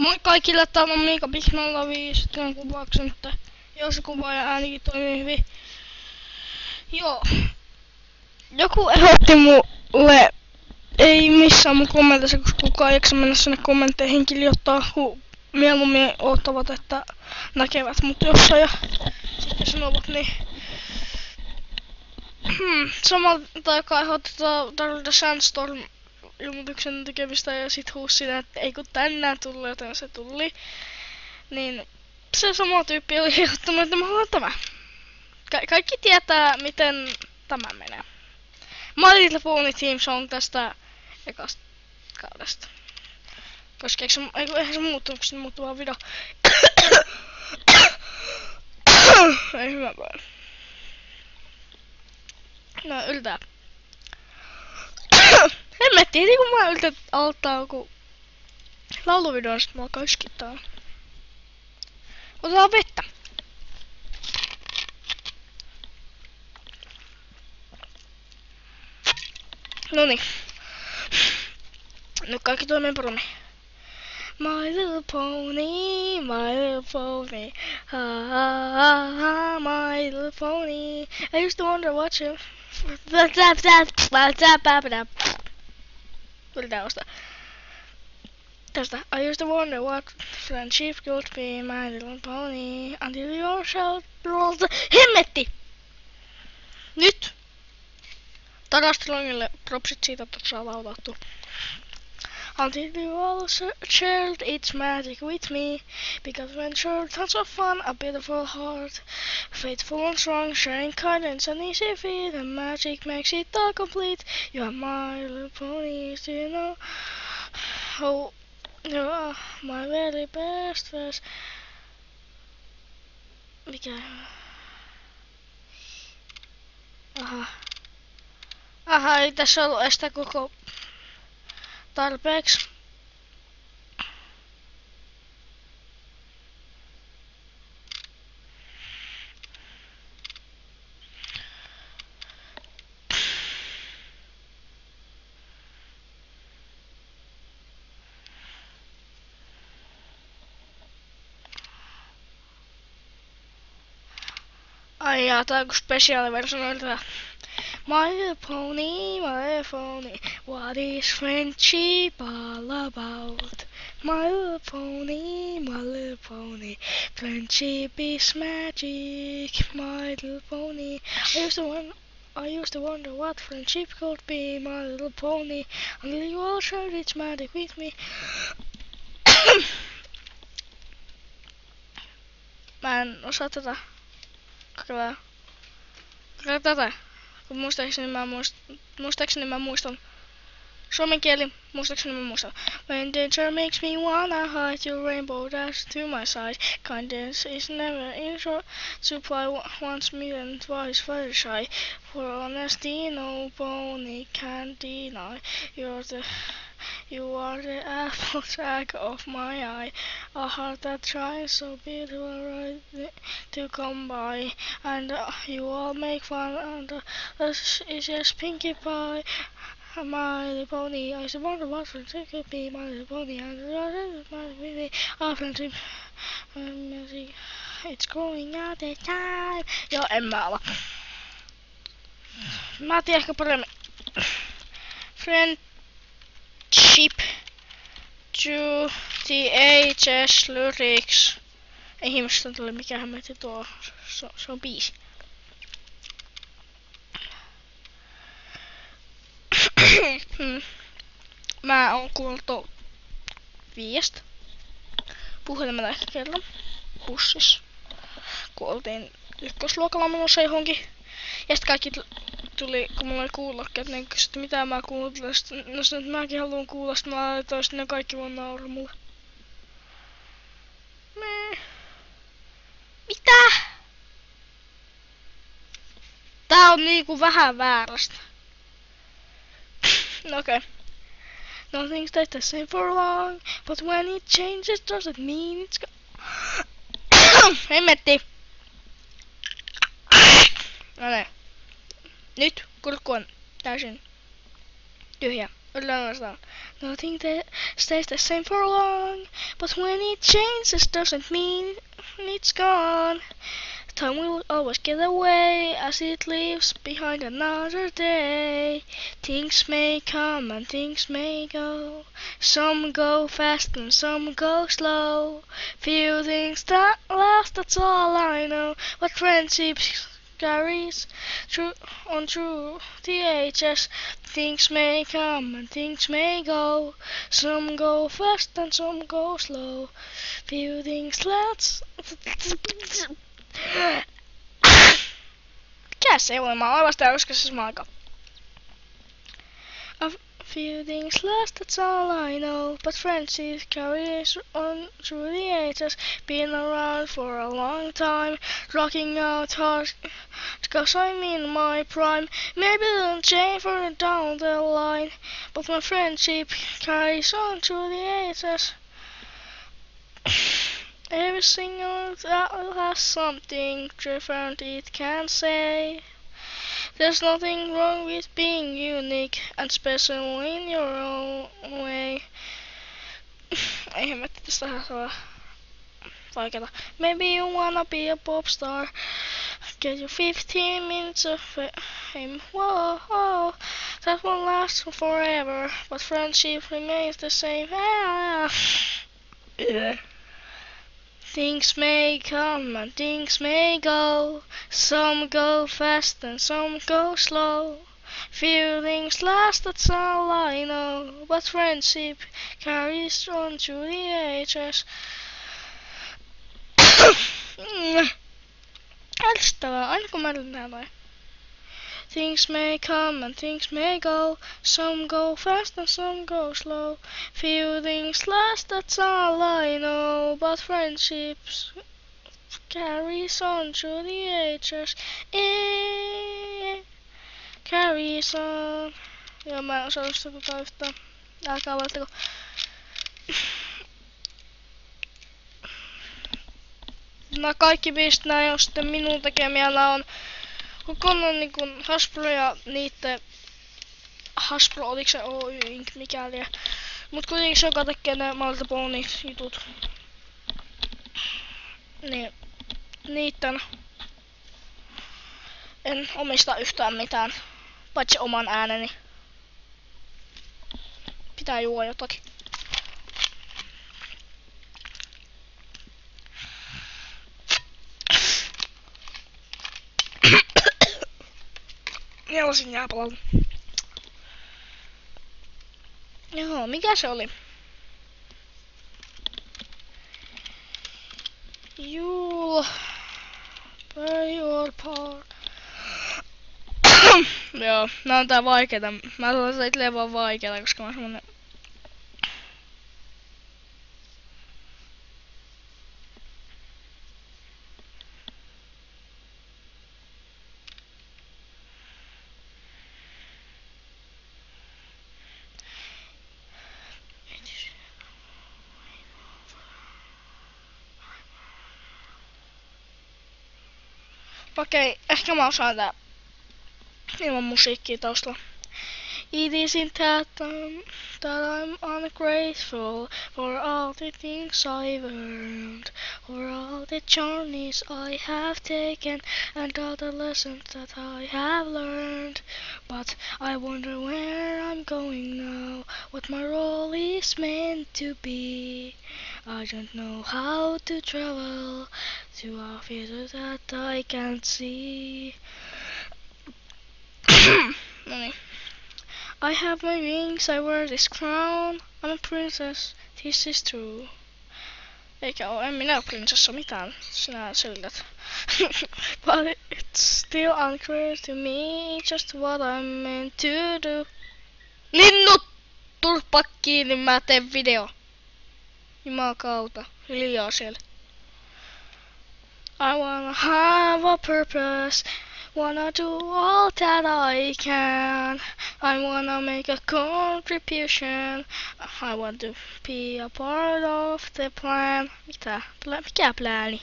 Moi kaikille, täällä on Miika Big 05 tämän kuvauksen, että jos se kuva ja äänikin toimii hyvin. Joo. Joku ehdotti mulle, ei missään mun kommenteissa, koska kukaan ei jaksa mennä sinne kommentteihin kirjoittaa, kun mieluummin odottavat, että näkevät mut jossain ja sitten sanovat niin. Samalta, joka ehdotti tarvita Sandstorm ilmoituksen tekemistä ja sit huusi siinä, että ei kun tänään tullut, joten se tuli. Niin se sama tyyppi oli ehdottanut, että mä haluan tämä. Kaikki tietää, miten tämä menee. My Little Pony Theme Song tästä ekasta kaudesta. Koska eihän se muuttunut, kun se muuttui vaan video. Ei hyvä päivä. No yltää. Hemmetti, heti kun mä yltän aloittaa joku lauluvideo, niin sit mä alkaa yskittää. Otetaan vettä. Noniin. Nyt kaikki toimii paremmin. My little pony, my little pony, ha ha ha ha, my little pony. I used to wonder what you... Yritän ostaa. Tästä. I used to wonder what friendship could be, my little pony, until your shell rolls... Hemmetti! Nyt! Tarastelongille propsit siitä, että saa laudattua. Until you all shared its magic with me, because when sure tons of fun, a beautiful heart, faithful and strong, sharing kindness and easy feet, and magic makes it all complete. You are my little pony, do you know? Oh, you are my very best friend. Mikä? Aha, ei tässä ollut estä koko tarpeeksi. Ai jaa, tää on joku spesiaaliversio yltää. My little pony, my little pony, what is friendship all about? My little pony, friendship is magic, my little pony. I used to wonder what friendship could be, my little pony, until you all shared its magic with me. Mä en osaa tätä. Kokeillaan tätä. Muistaakseni mä muistan. Suomen kieli, muistaakseni mä muistan. When danger makes me wanna hide, your rainbow dash to my side. Kindness is never in short supply, once me and twice very shy. For honesty no pony can deny. You are the apple track of my eye, a heart that tries so beautiful right to come by, and you all make fun, and this is just Pinkie Pie. My little pony, I used to wonder what friendship could be, my little pony, and our friendship, it's growing all the time. Joo, en mä ala. Mä tiedän ehkä paremmin. Friendship to the HS lyrics. Ei ihmistä tuli mikään hämmetti tuo. Se on biisi. Mä oon kuullut tuon 5 puhelimella ehkä kerran bussissa. Kun oltiin ykkösluokalla menossa johonkin. Ja sit kaikki tuli, kun mulla oli kuulokkeet, niin kysytti mitä mä kuuntelen. No sanoin, että mäkin haluan kuulla, sit mä laitoin, sit ne kaikki vaan nauroi mulle. Mitä? Tää on niinku vähän väärästä. Okay. Nothing stays the same for long, but when it changes, does it mean it's gone? Hemmetti. No niin. Nyt kurkku on täysin tyhjä. Yritän uudestaan. Nothing that stays the same for long, but when it changes doesn't mean it's gone. Time will always get away as it leaves behind another day. Things may come and things may go. Some go fast and some go slow. Few things that last, that's all I know. But friendship carries through the ages. Things may come and things may go. Some go fast and some go slow. Few things last. Mikä se on? Mä oon vasta äskeisessä aika. A few things last, that's all I know. But friendship carries on through the ages. Been around for a long time. Rocking out hard, cause I'm in my prime. Maybe it'll change further down the line. But my friendship carries on through the ages. Every single that has something different it can say. There's nothing wrong with being unique and special in your own way. Ei hemmetti, tästä on vaikeeta. Maybe you wanna be a pop star. Get your 15 minutes of fame. Whoa, that won't last forever. But friendship remains the same. Things may come and things may go. Some go fast and some go slow. Few things last, that's all I know. But friendship carries on through the ages. Ällistävää, aina kun mä yritän toi. Things may come and things may go. Some go fast and some go slow. Few things last, that's all I know. But friendships carries on through the ages. Carries on. Joo, mä en osaa sitä yhtään. Älkää valittako. Nämä kaikki biisit, nää on sitten minun tekemiä. Nää on kokonaan niinku Hasbro ja niitten Hasbro, oliks se Oy Inc. mikäli. Mut kuitenkin se joka tekee ne My Little Pony jutut. Niin niitten en omista yhtään mitään. Paitsi oman ääneni. Pitää juoda jotakin. Nielasin jääpalalla. Joo, mikä se oli? You'll play your part. Joo, nää on tää vaikeeta. Mä sanon sitä itselleen vaan vaikeeta, koska mä oon semmonen... Okei, ehkä mä osaan tää ilman musiikkia taustalla. It isn't that I'm ungrateful for all the things I've earned, or all the journeys I have taken, and all the lessons that I have learned. But I wonder where I'm going now, what my role is meant to be. I don't know how to travel to a future that I can't see. Noniin. I have my wings, I wear this crown. I'm a princess, this is true. Eikä oo, en minä oo prinsessa mitään, sinä selität. But it's still unclear to me just what I'm meant to do. Linnut! Turpaa kiinni, mä teen video. Jumakauta, hiljaa siellä. I wanna have a purpose. Wanna do all that I can. I wanna make a contribution. I want to be a part of the plan. Mikä plääni?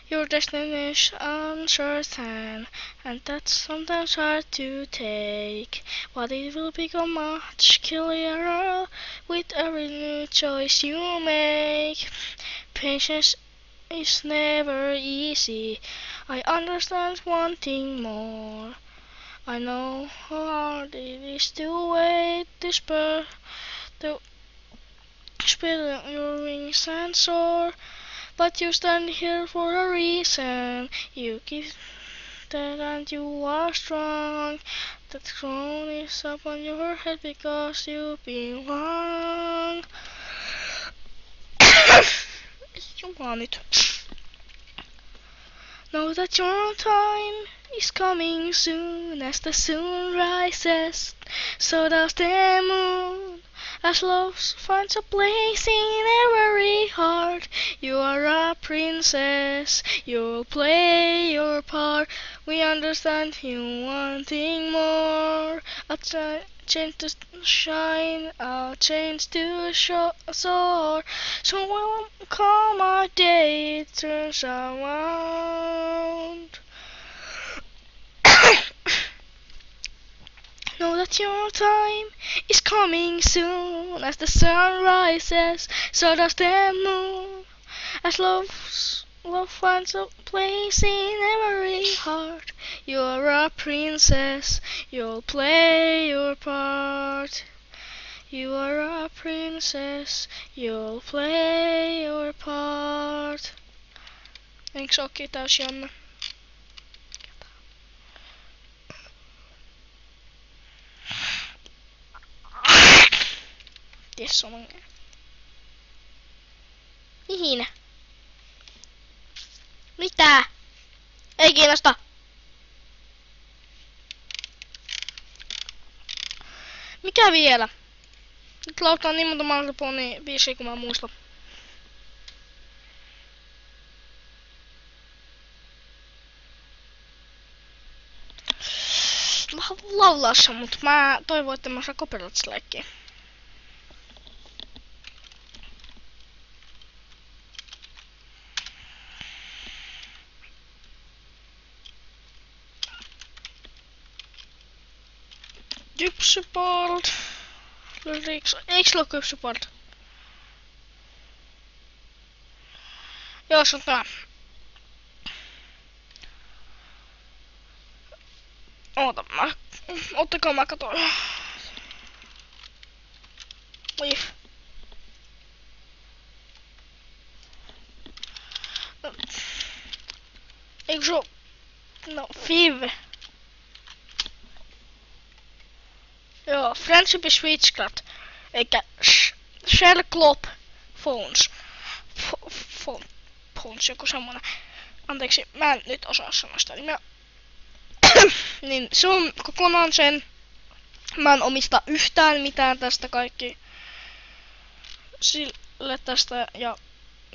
Your destiny is uncertain, and that's sometimes hard to take. But it will become much clearer with every new choice you make. Patience is never easy. I understand wanting more. I know how hard it is to wait, to spread your wings and soar. But you stand here for a reason. You give that and you are strong. That crown is upon your head because you belong. Jumala nyt. Know that your time is coming soon as the sun rises. So does the moon. As love finds a place in every heart, you are a princess, you'll play your part. We understand you wanting more. A change to shine, a change to soar. So will come a day it turns around. Know that your time is coming soon as the sun rises, so does the moon. As love finds a place in every heart, you are a princess, you'll play your part. You are a princess, you'll play your part. Eikö se ookin täys Janne? Ties on. Mihin? Mitä? Ei kiinnosta. Mikä vielä? Nyt lautaa niin monta Marlborough biisiä kun mä muistan. Mä haluan laulaa sen, mutta mä toivon, että mä saan copyright-strikea. Gypsyboard. Lyrics. Eiks se oo Gypsyboard? Joo, se on tää. Ottakaa mä katoin. Oi. Eikö se oo? No, Fiv. Joo, Friendship is Witchcraft. Eikä Shell Club Phones. Phones, joku semmonen. Anteeksi, mä en nyt osaa sanoa sitä nimeä. Niin se on kokonaan sen. Mä en omista yhtään mitään tästä kaikki. Sille tästä ja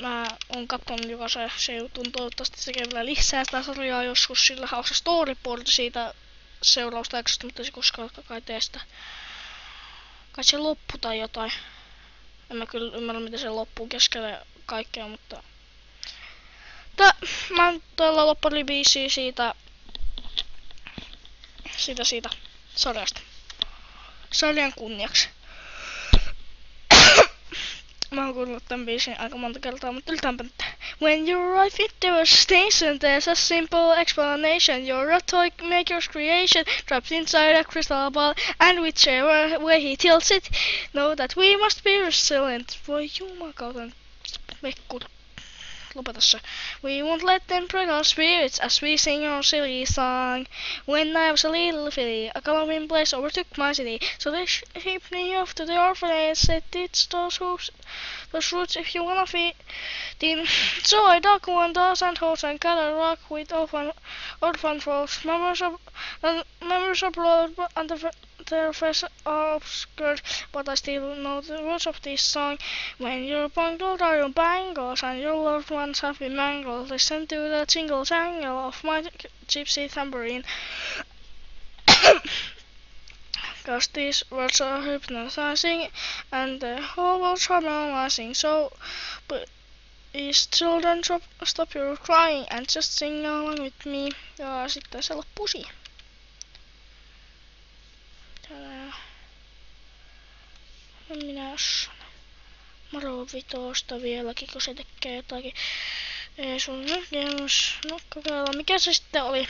mä oon katsonut joka se jutun. Toivottavasti se vielä lisää sitä sarjaa joskus. Sillä on se storyboard siitä seurausta jaksosta, mutta se koskaan kai tee sitä. Kai se loppu tai jotain. En mä kyllä ymmärrä miten se loppuu keskellä kaikkea, mutta mä oon tuolla lopparibiisiä siitä sarjasta. Sarjan kunniaksi. Mä oon kuullut tän biisin aika monta kertaa, mutta yltäänpä nyt. When you arrive at devastation, there's a simple explanation. You're a toy maker's creation, trapped inside a crystal ball, and whichever way he tilts it, know that we must be resilient. Voi jumakauta, mekku. Lopeta se. We won't let them break our spirits as we sing our silly song. When I was a little filly, a coloring place overtook my city. So they shipped me off to the orphanage, said it's those roots if you wanna feed in. So I dug 1,000 holes and got a rock with orphan folks. Memories are blurred and their faces are obscured, but I still know the words of this song. When you're bungled are your bangles and your loved ones have been mangled, listen to the jingle jangle of my gypsy tambourine. Cause these words are hypnotizing and the whole world's harmonizing. So is children stop your crying and just sing along with me. Ja sitten se loppuu siihen. No minä sanon. Maro vitosta vieläkin, kun se tekee jotakin. Ei sun näkemys. No kokeillaan. Mikä se sitten oli?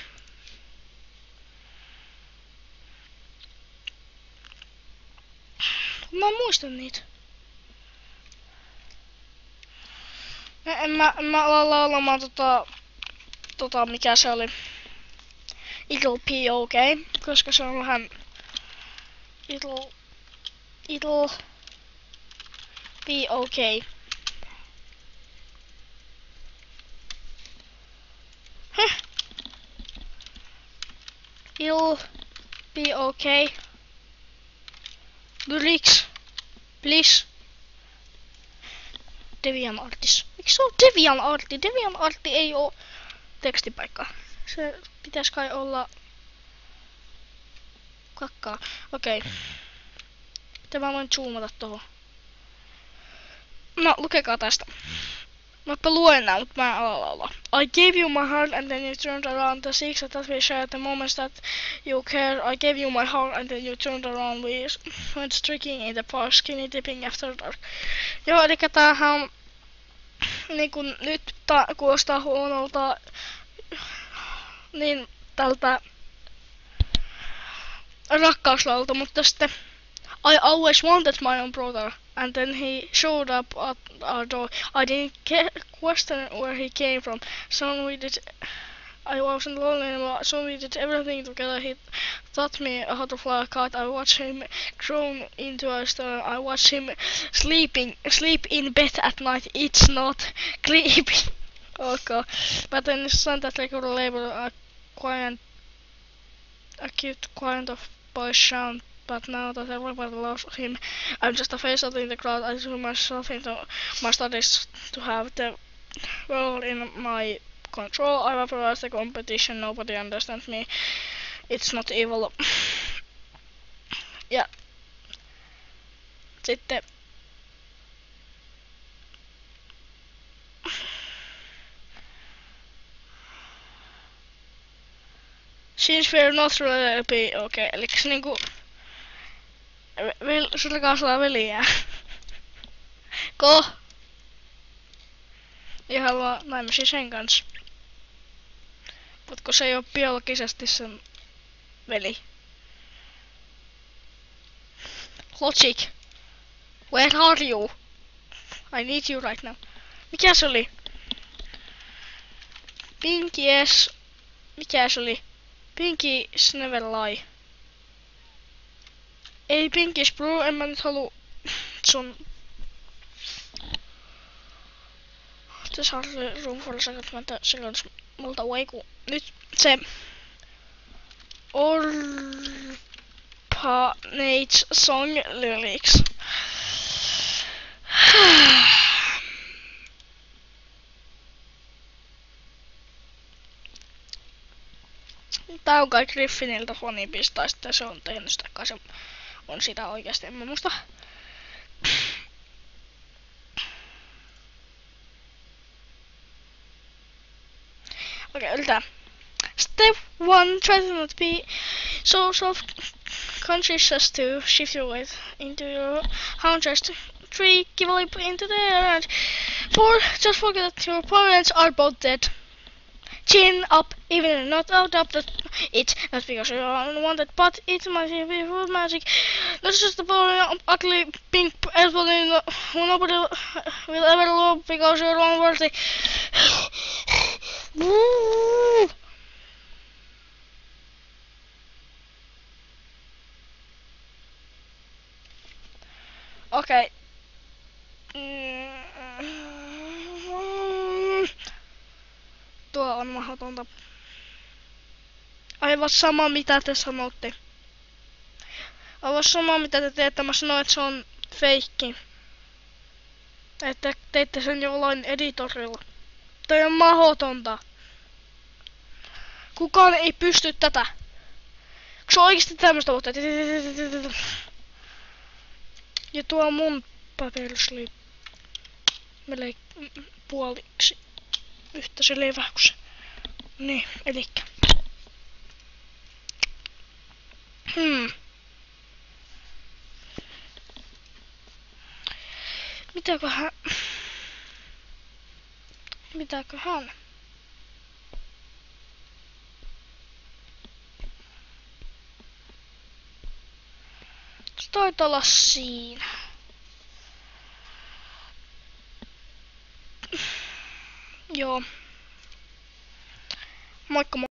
Mä muistan niitä. En mä ala laulamaan mikä se oli. It'll be okay, koska se on vähän... It'll be okay. Huh? It'll be okay. Lyrics, please. DeviantArtissa. Miksi se on DeviantArtti? DeviantArtti ei oo tekstipaikka. Se pitäis kai olla... Kakkaa. Okei. Tämä voin zoomata tohon. No, lukekaa tästä. Mä luen nää, mut mä en ala laulaa. I gave you my heart and then you turned around. The secret that we shared, the moments that you care. I gave you my heart and then you turned around. We went streaking in the park, skinny dipping after dark. Joo, elikkä tämähän on niinku nyt kuulostaa huonolta niin tältä rakkauslaulta, mutta sitten I always wanted my own brother, and then he showed up at our door. I didn't question where he came from. I wasn't lonely anymore, so we did everything together. He taught me how to fly a kite. I watched him grow into a star. I watched him sleep in bed at night. It's not creepy. Okay, but then his son that record label a cute kind of boy sound. But now that everybody loves him, I'm just a face out in the crowd. I threw myself into my studies to have the world in my control. I vaporized the competition. Nobody understands me. It's not evil. Ja sitten since we're not really be okay, eli se niinku sulla kanssa on veliä. Ko? Ja haluaa naimisiin sen kanssa. Mut kun se ei oo biologisesti sen veli. Logic. Where are you? I need you right now. Mikä se oli? Pinkies. Mikä se oli? Pinkies never lie. Ei Pinkies Blue, en mä nyt haluu sun... Tässä on Room for the Seconds multa Waiku. Nyt se... Orphanage Song Lyrics. Tää on kai Griffiniltä fanipista, sitten se on tehnyt sitä, kai se on sitä oikeasti, en mä muista. Okei, yritetään. Step 1, try to not be so self-conscious as to shift your weight into your handrest. 3, give a leap into the air. And 4, just forget that your parents are both dead. Chin up, even not out of it, not because you unwanted, but it might be full magic. That's just the boring, ugly, pink airplane who nobody will ever love because you're unworthy. Okei. Tuo on mahdotonta. Aivan sama mitä te sanotte. Aivan sama mitä te teette. Mä sanoin, että se on feikki. Että teitte sen jollain editorilla. Toi on mahdotonta. Kukaan ei pysty tätä. Onko se oikeesti tämmöstä vuotta? Ja tuo mun paperuslippu. puoliksi yhtä selvä kuin se. Niin, elikkä. Mitäköhän? Se taitaa olla siinä. Joo. Moikka moi.